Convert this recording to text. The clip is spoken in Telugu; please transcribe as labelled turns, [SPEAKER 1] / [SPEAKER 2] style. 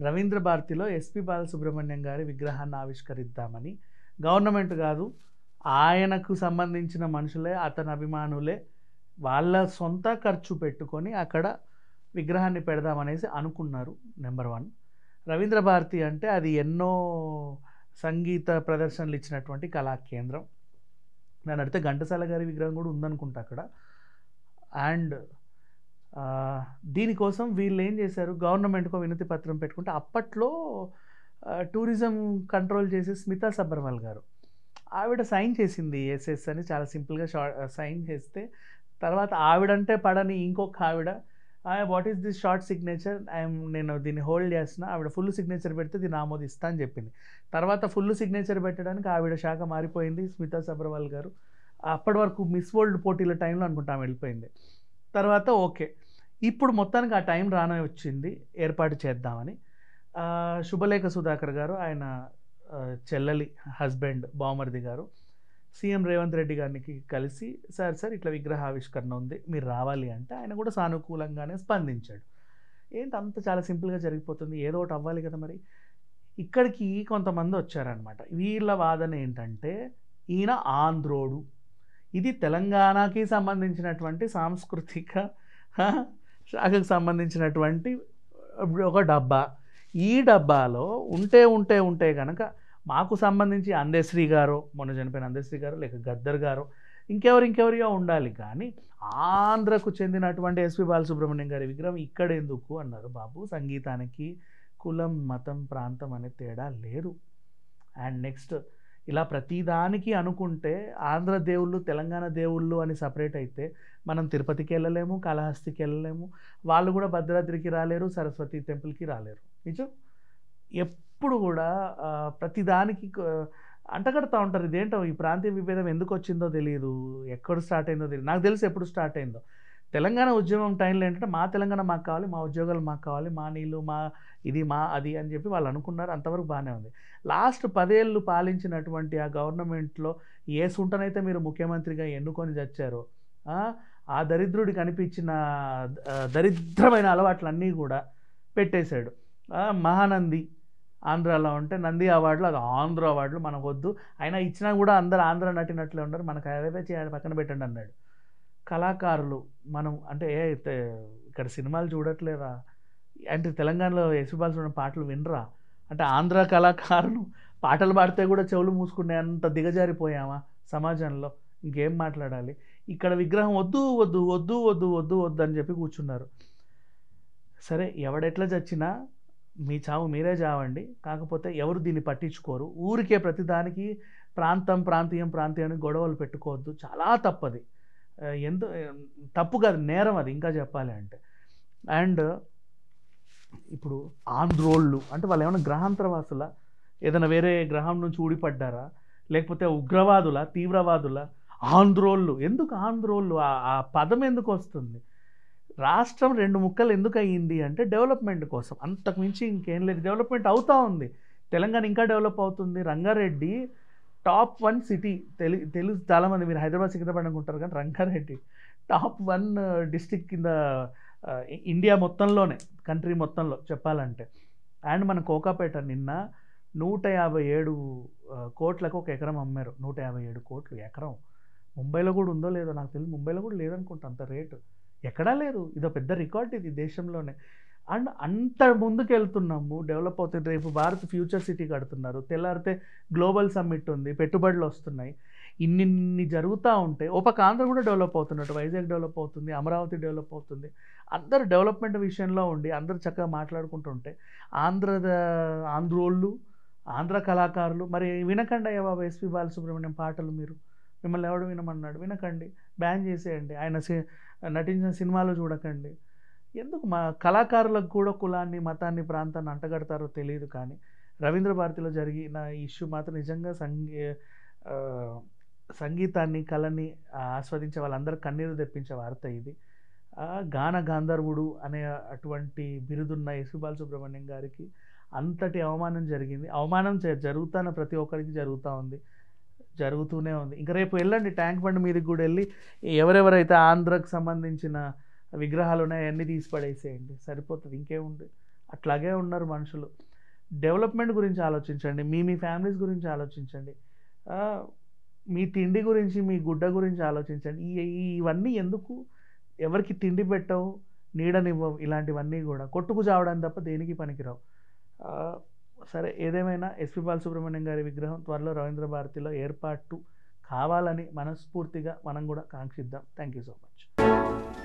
[SPEAKER 1] రవీంద్ర భారతిలో ఎస్పి బాలసుబ్రహ్మణ్యం గారి విగ్రహాన్ని ఆవిష్కరిద్దామని గవర్నమెంట్ కాదు, ఆయనకు సంబంధించిన మనుషులే, అతని అభిమానులే వాళ్ళ సొంత ఖర్చు పెట్టుకొని అక్కడ విగ్రహాన్ని పెడదామనేసి అనుకున్నారు. Number one. రవీంద్ర భారతి అంటే అది ఎన్నో సంగీత ప్రదర్శనలు ఇచ్చినటువంటి కళా కేంద్రం. నన్ను అడిగితే ఘంటసాల గారి విగ్రహం కూడా ఉందనుకుంటా అక్కడ. అండ్ దీనికోసం వీళ్ళు ఏం చేశారు, గవర్నమెంట్కో వినతి పత్రం పెట్టుకుంటే అప్పట్లో టూరిజం కంట్రోల్ చేసే స్మితా సబర్వాల్ గారు, ఆవిడ సైన్ చేసింది ఎస్ఎస్ అని, చాలా సింపుల్గా సైన్ చేస్తే తర్వాత ఆవిడంటే పడని ఇంకొక ఆవిడ what is this short signature, నేను దీన్ని హోల్డ్ చేస్తున్నా, ఆవిడ ఫుల్ సిగ్నేచర్ పెడితే దీన్ని ఆమోదిస్తా అని చెప్పింది. తర్వాత ఫుల్ సిగ్నేచర్ పెట్టడానికి ఆవిడ శాఖ మారిపోయింది, స్మితా సబర్వాల్ గారు. అప్పటి వరకు మిస్ వరల్డ్ పోటీల టైంలో అనుకుంటాం వెళ్ళిపోయింది. తర్వాత ఓకే, ఇప్పుడు మొత్తానికి ఆ టైం రానే వచ్చింది, ఏర్పాటు చేద్దామని. శుభలేఖ సుధాకర్ గారు, ఆయన చెల్లెలి హస్బెండ్ బావమరిది గారు, సీఎం రేవంత్ రెడ్డి గారికి కలిసి సార్ ఇట్లా విగ్రహ ఆవిష్కరణ ఉంది, మీరు రావాలి అంటే ఆయన కూడా సానుకూలంగానే స్పందించాడు. ఏంటి అంత చాలా సింపుల్గా జరిగిపోతుంది, ఏదో ఒకటి అవ్వాలి కదా. మరి ఇక్కడికి కొంతమంది వచ్చారనమాట. వీళ్ళ వాదన ఏంటంటే ఈయన ఆంధ్రోడు, ఇది తెలంగాణకి సంబంధించినటువంటి సాంస్కృతిక శాఖకు సంబంధించినటువంటి ఒక డబ్బా. ఈ డబ్బాలో ఉంటే కనుక మాకు సంబంధించి అందశ్రీ గారు, మొన్న చనిపోయిన అందశ్రీ గారు, లేక గద్దర్ గారు, ఇంకెవరియో ఉండాలి. కానీ ఆంధ్రకు చెందినటువంటి ఎస్పి బాలసుబ్రహ్మణ్యం గారి విగ్రహం ఇక్కడ ఎందుకు అన్నారు. బాబు, సంగీతానికి కులం, మతం, ప్రాంతం అనే తేడా లేదు. అండ్ నెక్స్ట్, ఇలా ప్రతిదానికి అనుకుంటే ఆంధ్ర దేవుళ్ళు, తెలంగాణ దేవుళ్ళు అని సపరేట్ అయితే మనం తిరుపతికి వెళ్ళలేము, కాళహస్తికి వెళ్ళలేము, వాళ్ళు కూడా భద్రాద్రికి రాలేరు, సరస్వతి టెంపుల్కి రాలేరు. నిజం. ఎప్పుడు కూడా ప్రతిదానికి అంటగడతా ఉంటారు. ఇదేంటో ఈ ప్రాంతీయ విభేదం ఎందుకు వచ్చిందో తెలియదు, ఎక్కడ స్టార్ట్ అయిందో తెలియదు. నాకు తెలిసి ఎప్పుడు స్టార్ట్ అయిందో, తెలంగాణ ఉద్యమం టైంలో ఏంటంటే మా తెలంగాణ మాకు కావాలి, మా ఉద్యోగాలు మాకు కావాలి, మా నీళ్ళు, మా ఇది, మా అది అని చెప్పి వాళ్ళు అనుకున్నారు. అంతవరకు బాగానే ఉంది. లాస్ట్ 10 ఏళ్ళు పాలించినటువంటి ఆ గవర్నమెంట్లో ఏ సుంటనైతే మీరు ముఖ్యమంత్రిగా ఎన్నుకొని చచ్చారో ఆ దరిద్రుడికి అనిపించిన దరిద్రమైన అలవాట్లన్నీ కూడా పెట్టేశాడు. మహానంది ఆంధ్రాలో ఉంటే నంది అవార్డులు, అది ఆంధ్ర అవార్డులు మనకు వద్దు, అయినా ఇచ్చినా కూడా అందరు ఆంధ్ర నటినట్లే ఉన్నారు, మనకు అదే చేయాలి, పక్కన పెట్టండి అన్నాడు. కళాకారులు మనం అంటే ఇక్కడ సినిమాలు చూడట్లేదా అంటే, తెలంగాణలో ఎస్పి బాలసుబ్రహ్మణ్యం పాటలు వినరా అంటే, ఆంధ్ర కళాకారులు పాటలు పాడితే కూడా చెవులు మూసుకునే అంత దిగజారిపోయామా సమాజంలో? ఇంకేం మాట్లాడాలి. ఇక్కడ విగ్రహం వద్దు వద్దు వద్దు వద్దు వద్దు వద్దు అని చెప్పి కూర్చున్నారు. సరే, ఎవడెట్లా చచ్చినా మీ చావు మీరే చావండి, కాకపోతే ఎవరు దీన్ని పట్టించుకోరు. ఊరికే ప్రతిదానికి ప్రాంతీయం అని గొడవలు పెట్టుకోవద్దు, చాలా తప్పది. తప్పు కాదు, నేరం అది ఇంకా చెప్పాలి అంటే. అండ్ ఇప్పుడు ఆంధ్రోళ్ళు అంటే వాళ్ళు ఏమైనా గ్రహాంతరవాసుల, ఏదైనా వేరే గ్రహం నుంచి ఊడిపడ్డారా, లేకపోతే ఉగ్రవాదుల, తీవ్రవాదుల? ఆంధ్రోళ్ళు ఎందుకు? ఆంధ్రోళ్ళు ఆ పదం ఎందుకు వస్తుంది? రాష్ట్రం 2 ముక్కలు ఎందుకు అయ్యింది అంటే డెవలప్మెంట్ కోసం, అంతకు మించి ఇంకేం లేదు. డెవలప్మెంట్ అవుతూ ఉంది, తెలంగాణ ఇంకా డెవలప్ అవుతుంది. రంగారెడ్డి టాప్ 1 సిటీ, తెలుసు చాలామంది, మీరు హైదరాబాద్, సికింద్రాబాద్ అనుకుంటారు, కానీ రంగారెడ్డి టాప్ 1 డిస్టిక్ కింద ఇండియా మొత్తంలోనే, కంట్రీ మొత్తంలో చెప్పాలంటే. అండ్ మన కోకాపేట నిన్న 157 కోట్లకు ఒక ఎకరం అమ్మారు. 157 కోట్లు ఎకరం. ముంబైలో కూడా ఉందో లేదో నాకు తెలియదు, ముంబైలో కూడా లేదనుకుంటా అంత రేటు, ఎక్కడా లేదు. ఇదో పెద్ద రికార్డ్ ఇది దేశంలోనే. అండ్ అంత ముందుకు వెళ్తున్నాము, డెవలప్ అవుతుంది. రేపు భారత్ ఫ్యూచర్ సిటీ కడుతున్నారు, తెల్లారితే గ్లోబల్ సమ్మిట్ ఉంది, పెట్టుబడులు వస్తున్నాయి. ఇన్ని జరుగుతూ ఉంటే ఓ పక్క ఆంధ్ర కూడా డెవలప్ అవుతున్నట్టు, వైజాగ్ డెవలప్ అవుతుంది, అమరావతి డెవలప్ అవుతుంది. అందరూ డెవలప్మెంట్ విషయంలో ఉండి అందరూ చక్కగా మాట్లాడుకుంటుంటే ఆంధ్రోళ్ళు, ఆంధ్ర కళాకారులు మరి వినకండి అయ్యా బాబా ఎస్పి బాలసుబ్రహ్మణ్యం పాటలు. మిమ్మల్ని ఎవడు వినమన్నాడు? వినకండి, బ్యాన్ చేసేయండి. ఆయన నటించిన సినిమాలు చూడకండి. ఎందుకు? మా కళాకారులకు కూడా కులాన్ని, మతాన్ని, ప్రాంతాన్ని అంటగడతారో తెలియదు. కానీ రవీంద్ర భారతిలో జరిగిన ఇష్యూ మాత్రం నిజంగా సంగీతాన్ని, కళని ఆస్వాదించే వాళ్ళందరూ కన్నీరు తెప్పించే వార్త ఇది. గాన గాంధర్వుడు అనే అటువంటి బిరుదున్న ఎస్పి బాలసుబ్రహ్మణ్యం గారికి అంతటి అవమానం జరిగింది. అవమానం జరుగుతున్న ప్రతి ఒక్కరికి జరుగుతూ ఉంది, జరుగుతూనే ఉంది. ఇంకా రేపు వెళ్ళండి ట్యాంక్ బండ్ మీదకి కూడా వెళ్ళి ఎవరెవరైతే ఆంధ్రకు సంబంధించిన విగ్రహాలు ఉన్నాయో అన్నీ తీసి పడేసేయండి, సరిపోతుంది. ఇంకేముంది? అట్లాగే ఉన్నారు మనుషులు. డెవలప్మెంట్ గురించి ఆలోచించండి. మీ ఫ్యామిలీస్ గురించి ఆలోచించండి. ఆ, మీ తిండి గురించి, మీ గుడ్డ గురించి ఆలోచించండి. ఇవన్నీ ఎందుకు? ఎవరికి తిండి పెట్టవు, నీడనివ్వవు, ఇలాంటివన్నీ కూడా కొట్టుకు చావడానికి తప్ప దేనికి పనికిరావు. ఆ, సరే, ఏదేమైనా ఎస్పి బాలసుబ్రహ్మణ్యం గారి విగ్రహం త్వరలో రవీంద్ర భారతిలో ఏర్పాటు కావాలని మనస్ఫూర్తిగా మనం కూడా కాంక్షిద్దాం. Thank you so much.